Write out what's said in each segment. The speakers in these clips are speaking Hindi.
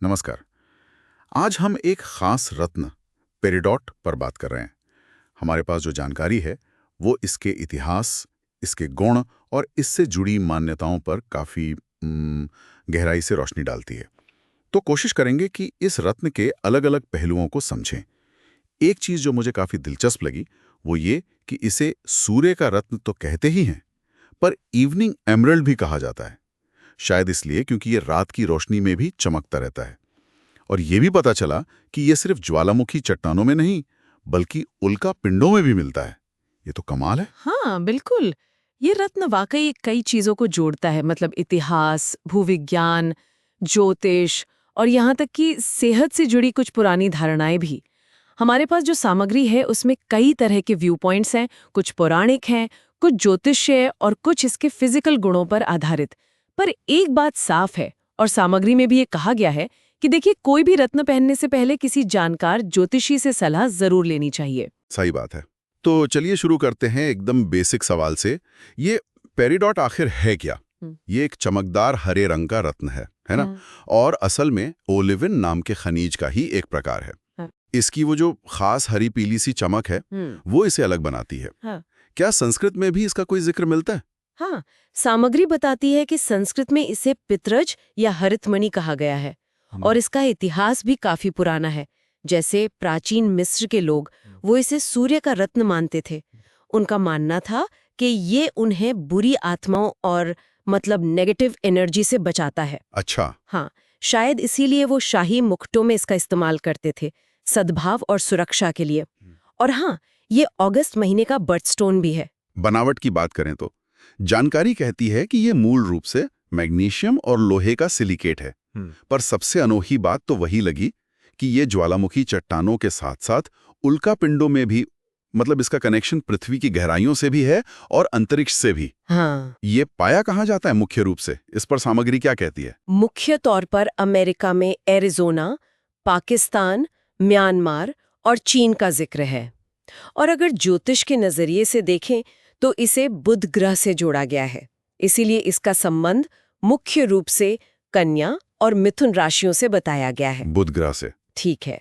नमस्कार। आज हम एक खास रत्न पेरिडॉट पर बात कर रहे हैं। हमारे पास जो जानकारी है वो इसके इतिहास, इसके गुण और इससे जुड़ी मान्यताओं पर काफी गहराई से रोशनी डालती है। तो कोशिश करेंगे कि इस रत्न के अलग-अलग पहलुओं को समझें। एक चीज जो मुझे काफी दिलचस्प लगी वो ये कि इसे सूर्य का रत्न तो कहते ही हैं, पर इवनिंग एमरल्ड भी कहा जाता है। शायद इसलिए क्योंकि ये रात की रोशनी में भी चमकता रहता है। और ये भी पता चला कि ये सिर्फ ज्वालामुखी चट्टानों में नहीं, बल्कि उल्का पिंडों में भी मिलता है। ये तो कमाल है। हाँ, बिल्कुल। ये रत्न वाकई कई चीजों को जोड़ता है, मतलब इतिहास, भूविज्ञान, ज्योतिष और यहाँ तक कि सेहत से जुड़ी कुछ पुरानी धारणाएं भी। हमारे पास जो सामग्री है उसमें कई तरह के व्यू पॉइंट्स हैं, कुछ पौराणिक हैं, कुछ ज्योतिषीय और कुछ इसके फिजिकल गुणों पर आधारित। पर एक बात साफ है, और सामग्री में भी ये कहा गया है कि देखिए, कोई भी रत्न पहनने से पहले किसी जानकार ज्योतिषी से सलाह जरूर लेनी चाहिए। सही बात है। तो चलिए शुरू करते हैं एकदम बेसिक सवाल से। ये पेरिडॉट आखिर है क्या? ये एक चमकदार हरे रंग का रत्न है ना? हाँ। और असल में ओलिविन नाम के खनिज का ही एक प्रकार है। हाँ। इसकी वो जो खास हरी पीली सी चमक है, वो इसे अलग बनाती है। हाँ। क्या संस्कृत में भी इसका कोई जिक्र मिलता है? हाँ, सामग्री बताती है कि संस्कृत में इसे पितरज या हरितमणि कहा गया है, और इसका इतिहास भी काफी पुराना है। जैसे प्राचीन मिस्र के लोग वो इसे सूर्य का रत्न मानते थे। उनका मानना था कि ये उन्हें बुरी आत्माओं और मतलब नेगेटिव एनर्जी से बचाता है। अच्छा। हाँ, शायद इसीलिए वो शाही मुकुटों में इसका इस्तेमाल करते थे, सद्भाव और सुरक्षा के लिए। और हाँ, ये अगस्त महीने का बर्थस्टोन भी है। बनावट की बात करें तो जानकारी कहती है कि ये मूल रूप से मैग्नीशियम और लोहे का सिलिकेट है। पर सबसे अनोखी बात तो वही लगी कि ये ज्वालामुखी चट्टानों के साथ साथ उल्का पिंडों में भी, मतलब इसका कनेक्शन पृथ्वी की गहराइयों से भी है और अंतरिक्ष से भी। हाँ, ये पाया कहाँ जाता है मुख्य रूप से? इस पर सामग्री क्या कहती है? मुख्य तौर पर अमेरिका में एरिज़ोना, पाकिस्तान, म्यांमार और चीन का जिक्र है। और अगर ज्योतिष के नजरिए से देखें तो इसे बुध ग्रह से जोड़ा गया है। इसीलिए इसका संबंध मुख्य रूप से कन्या और मिथुन राशियों से बताया गया है। बुध ग्रह से। ठीक है।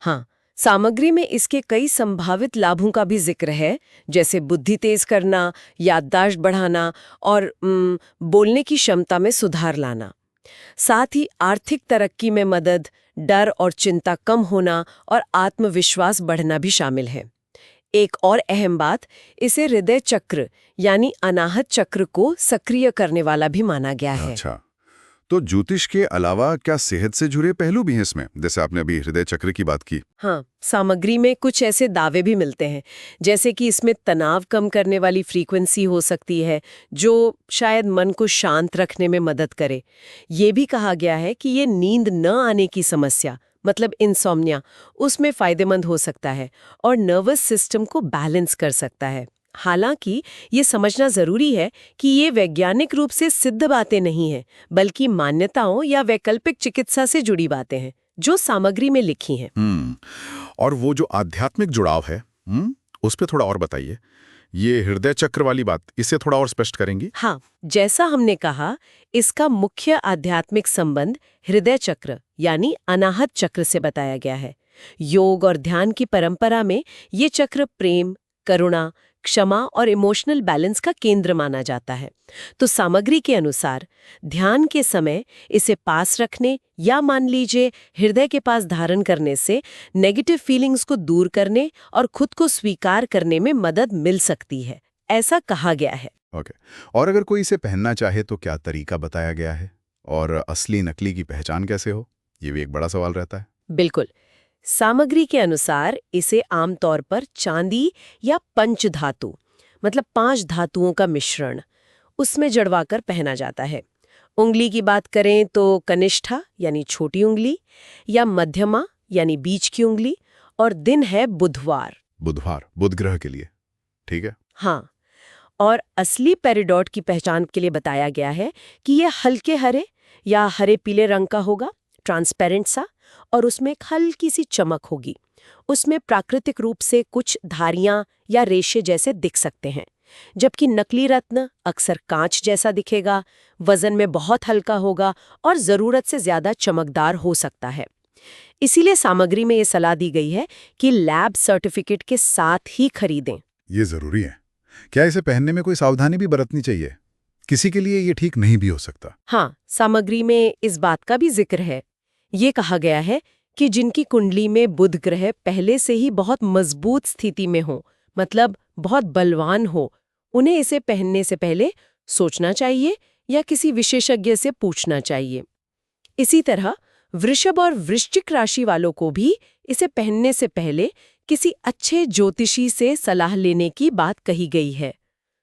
हाँ, सामग्री में इसके कई संभावित लाभों का भी जिक्र है, जैसे बुद्धि तेज करना, याददाश्त बढ़ाना और बोलने की क्षमता में सुधार लाना। साथ ही आर्थिक तरक्की में मदद, डर और चिंता कम होना और आत्मविश्वास बढ़ना भी शामिल है। एक और अहम बात, इसे हृदय चक्र यानी अनाहत चक्र को सक्रिय करने वाला भी माना गया है। अच्छा, तो ज्योतिष के अलावा क्या सेहत से जुड़े पहलू भी हैं इसमें, जैसे आपने अभी हृदय चक्र की बात की? हाँ, सामग्री में कुछ ऐसे दावे भी मिलते हैं, जैसे कि इसमें तनाव कम करने वाली फ्रीक्वेंसी हो सकती है, जो शायद मन को शांत रखने में मदद करे। ये भी कहा गया है कि ये नींद न आने की समस्या, मतलब इंसोम्निया, उसमें फायदेमंद हो सकता है और नर्वस सिस्टम को बैलेंस कर सकता है। हालांकि ये समझना जरूरी है कि ये वैज्ञानिक रूप से सिद्ध बातें नहीं हैं, बल्कि मान्यताओं या वैकल्पिक चिकित्सा से जुड़ी बातें हैं जो सामग्री में लिखी हैं। और वो जो आध्यात्मिक जुड़ाव है, उस पे थोड़ा और बताइए। ये हृदय चक्र वाली बात, इसे थोड़ा और स्पष्ट करेंगी? हाँ, जैसा हमने कहा, इसका मुख्य आध्यात्मिक संबंध हृदय चक्र यानी अनाहत चक्र से बताया गया है। योग और ध्यान की परंपरा में ये चक्र प्रेम, करुणा, क्षमा और इमोशनल बैलेंस का केंद्र माना जाता है। तो सामग्री के अनुसार ध्यान के समय इसे पास रखने या मान लीजिए हृदय के पास धारण करने से नेगेटिव फीलिंग्स को दूर करने और खुद को स्वीकार करने में मदद मिल सकती है, ऐसा कहा गया है। ओके। और अगर कोई इसे पहनना चाहे तो क्या तरीका बताया गया है? और असली नकली की पहचान कैसे हो? ये भी एक बड़ा सवाल रहता है। बिल्कुल। सामग्री के अनुसार इसे आमतौर पर चांदी या पंचधातु, मतलब 5 धातुओं का मिश्रण, उसमें जड़वाकर पहना जाता है। उंगली की बात करें तो कनिष्ठा यानी छोटी उंगली, या मध्यमा यानी बीच की उंगली, और दिन है बुधवार। बुधवार, बुध ग्रह के लिए। ठीक है। हाँ, और असली पेरिडॉट की पहचान के लिए बताया गया है कि यह हल्के हरे या हरे पीले रंग का होगा, ट्रांसपेरेंट सा, और उसमें एक हल्की सी चमक होगी। उसमें प्राकृतिक रूप से कुछ धारियां या रेशे जैसे दिख सकते हैं। जबकि नकली रत्न अक्सर कांच जैसा दिखेगा, वजन में बहुत हल्का होगा और जरूरत से ज्यादा चमकदार हो सकता है। इसीलिए सामग्री में ये सलाह दी गई है कि लैब सर्टिफिकेट के साथ ही खरीदें। ये जरूरी है। क्या इसे पहनने में कोई सावधानी भी बरतनी चाहिए? किसी के लिए ये ठीक नहीं भी हो सकता। हाँ, सामग्री में इस बात का भी जिक्र है। ये कहा गया है कि जिनकी कुंडली में बुध ग्रह पहले से ही बहुत मजबूत स्थिति में हो, मतलब बहुत बलवान हो, उन्हें इसे पहनने से पहले सोचना चाहिए या किसी विशेषज्ञ से पूछना चाहिए। इसी तरह वृषभ और वृश्चिक राशि वालों को भी इसे पहनने से पहले किसी अच्छे ज्योतिषी से सलाह लेने की बात कही गई है।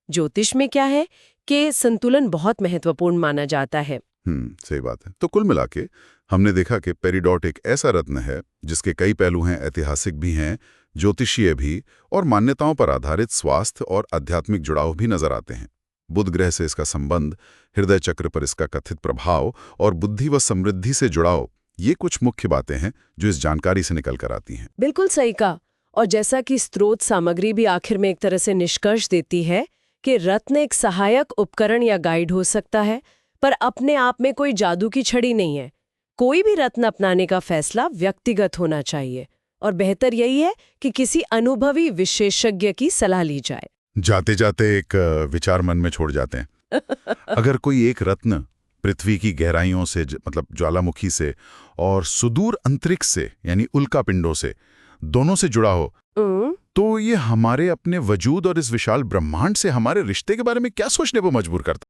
ज्योतिष में क्या है कि संतुलन बहुत महत्वपूर्ण माना जाता है। सही बात है। तो कुल मिला के हमने देखा कि पेरिडॉट एक ऐसा रत्न है जिसके कई पहलू हैं, ऐतिहासिक भी हैं, ज्योतिषीय भी, और मान्यताओं पर आधारित स्वास्थ्य और आध्यात्मिक जुड़ाव भी नजर आते हैं। बुध ग्रह से इसका संबंध, हृदय चक्र पर इसका कथित प्रभाव और बुद्धि व समृद्धि से जुड़ाव, ये कुछ मुख्य बातें हैं जो इस जानकारी से निकल कर आती हैं। बिल्कुल सही कहा। और जैसा कि स्रोत सामग्री भी आखिर में एक तरह से निष्कर्ष देती है कि रत्न एक सहायक उपकरण या गाइड हो सकता है, पर अपने आप में कोई जादू की छड़ी नहीं है। कोई भी रत्न अपनाने का फैसला व्यक्तिगत होना चाहिए और बेहतर यही है कि किसी अनुभवी विशेषज्ञ की सलाह ली जाए। जाते जाते एक विचार मन में छोड़ जाते हैं। अगर कोई एक रत्न पृथ्वी की गहराइयों से, मतलब ज्वालामुखी से, और सुदूर अंतरिक्ष से यानी उल्का पिंडों से, दोनों से जुड़ा हो, तो ये हमारे अपने वजूद और इस विशाल ब्रह्मांड से हमारे रिश्ते के बारे में क्या सोचने पर मजबूर करता है?